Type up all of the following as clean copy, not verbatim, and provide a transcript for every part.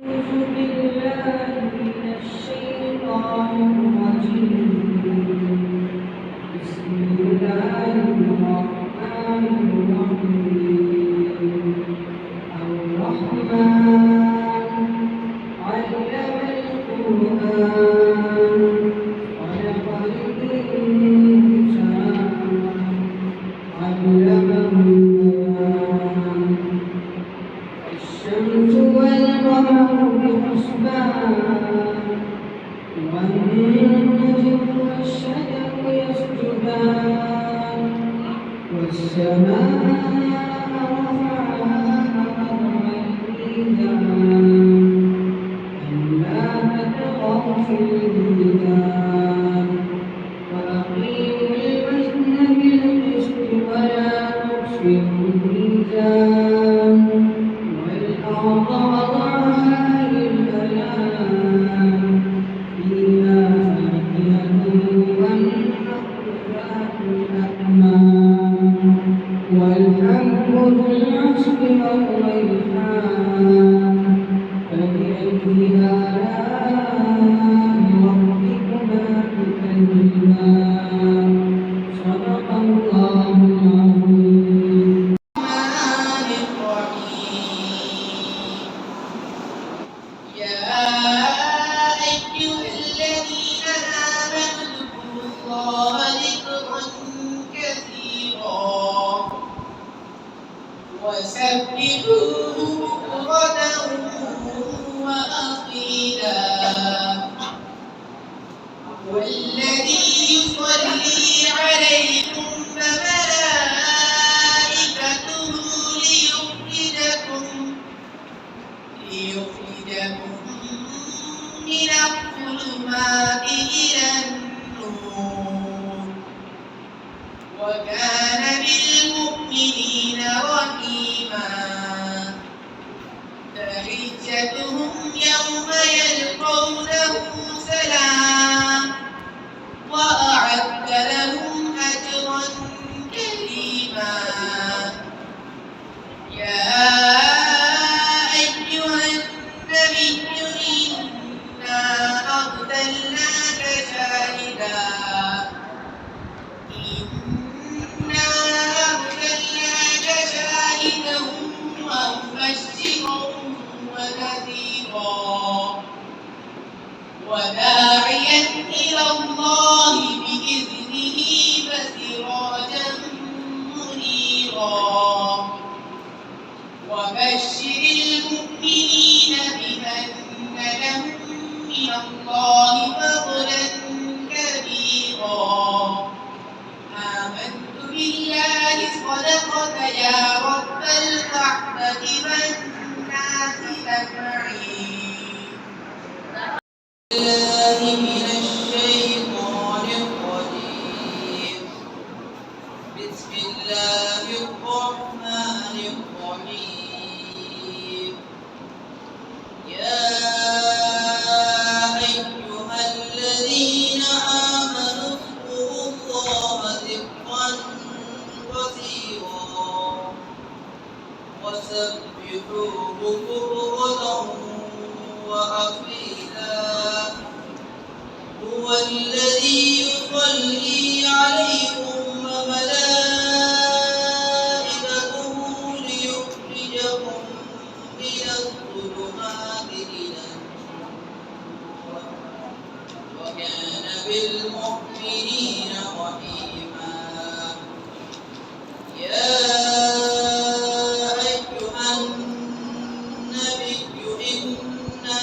أعوذ بالله من الشيطان الرجيم. بسم الله الرحمن الرحيم. الرحمن علم القرآن خلق الإنسان علمه البيان. الشمس والقمر بحسبان والنجم والشجر يسجدان والسماء رفعها ووضع الميزان ألا تطغوا في الميزان وأقيموا الوزن بالقسط ولا تخسروا الميزان والأرض وضعها للأنام فيها فاكهة والنخل ذات الأكمام والحب ذو العصف والريحان فبأي آلاء ربكما تكذبان صدق الله العظيم. يا أيها الذين آمنوا اذكروا الله ذكرا كثيرا وسبحوه بكرة وأصيلا والذي يصلي عليكم وملائكته ليخرجكم من الظلمات إلى النور وكان بالمؤمنين رحيما تحيتهم يوم يلقونه سلام وأعد لهم أجرا كريما. يا أيها النبي إنا أرسلناك شاهدا ومبشرا ونذيرا وداعيا إلى الله بإذنه وسراجا منيرا وبشر المؤمنين بأن لهم من الله فضلا كبيرا. آمنت بالله صدقت يا رب الكعبة والناس أجمعين. بالله من الشيطان الرجيم. بسم الله الرحمن الرحيم. يا أيها الذين آمنوا اذكروا الله ذكرا كثيرا وسبحوه بكرة وأصيلا هو الذي يصلي عليكم وملائكته ليخرجكم من الظلمات إلى النور وكان بالمؤمنين رحيما. يا أيها النبي إنا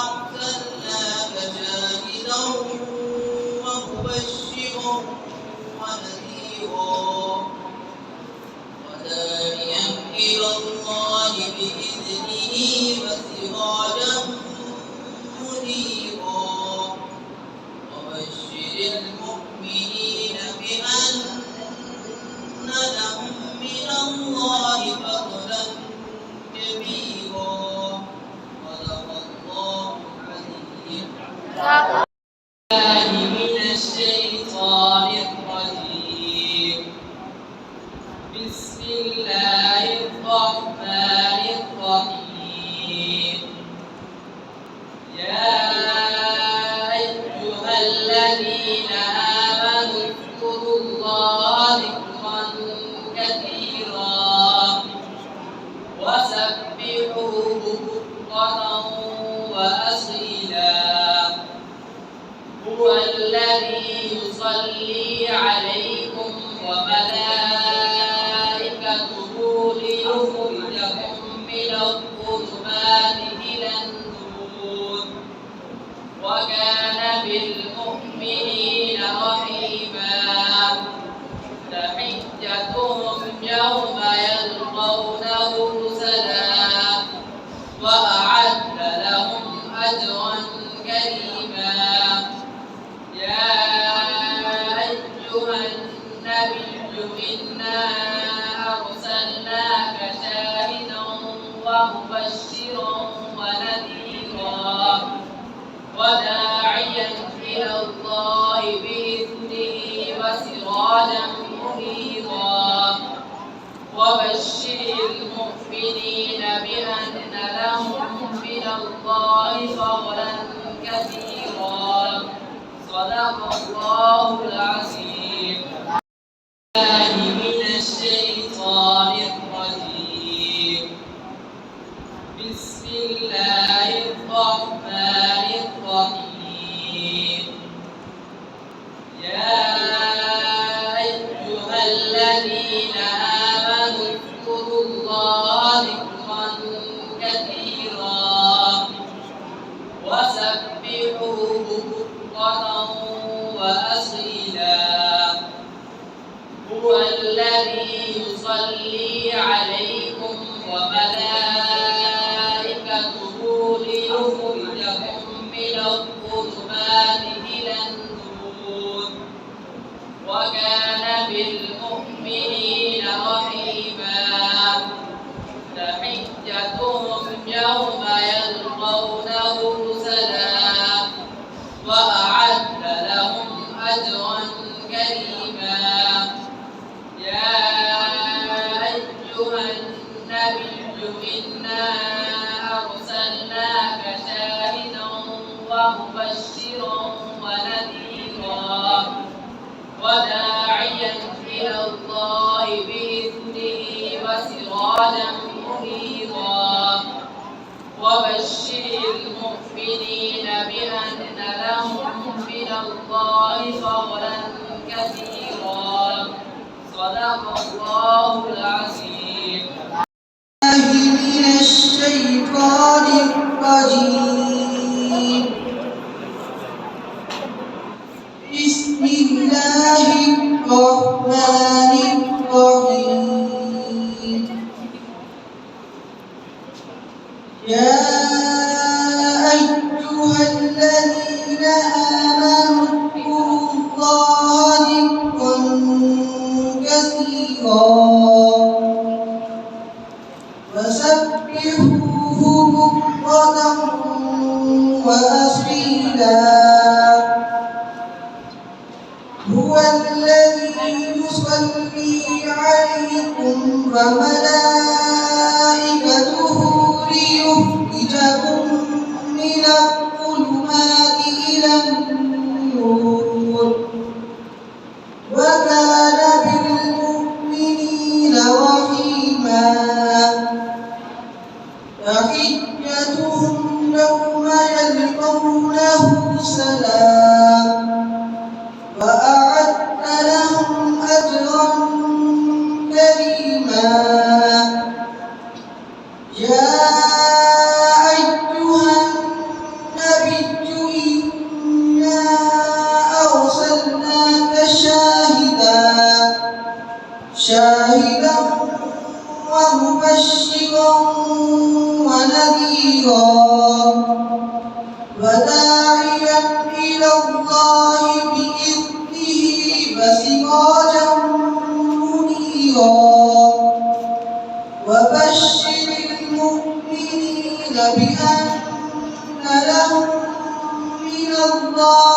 أرسلناك شاهدا ومبشرا ونذيرا وداعيا إلى الله بإذنه وسراجا منيرا وبشر المؤمنين بأن لهم من الله فضلا كبيرا. صدق الله العظيم. من الشيطان الرجيم. بسم الله الرحمن الرحيم. يصلي عليكم وملائكته ليخرجكم من الظلمات إلى النور وكان بالمؤمنين رحيما تحيتهم يوم يلقونه سلام وأعد لهم أجرا كريما يا أيها النبي إنا أرسلناك شاهدا ومبشرا ونذيرا وداعيا إلى الله بإذنه وسراجا منيرا وبشر المؤمنين بأن لهم من الله فضلا كثيرا صدق الله العظيم. من الشيطان الرجيم بسم الله الرحمن الرحيم يا أيها الذين آمنوا اذكروا الله ذكرا كثيرا وسبحوه بكرة وأصيلا هو الذي يصلي عليكم وملائكته ليخرجكم من الظلمات إلى النور وكان بالمؤمنين رحيما تحيتهم يوم يلقونه سلام وأعد لهم أجرا كريما يا أيها النبي إنا أرسلناك شاهدا ومبشرا ونذيرا وداعيا إلى الله بإذنه وسراجا منيرا وبشر المؤمنين بأن لهم من الله فضلا كثيرا صدق الله العظيم. من الشيطان الرجيم بسم الله الرحمن الرحيم يا أيها الذين آمنوا اذكروا الله ذكرا كثيرا وسبحوه بكرة وأصيلا هو الذي يصلي عليكم وملائكته ليخرجكم من الظلمات إلى النور وكان بالمؤمنين رحيما تحيتهم يوم يلقونه سلام وأعد لهم أجرا كريما يا أيها النبي إنا أرسلناك شاهدا ومبشرا ونذيرا وداعيا إلى الله بإذنه وسراجا منيرا وبشر المؤمنين بأن لهم من الله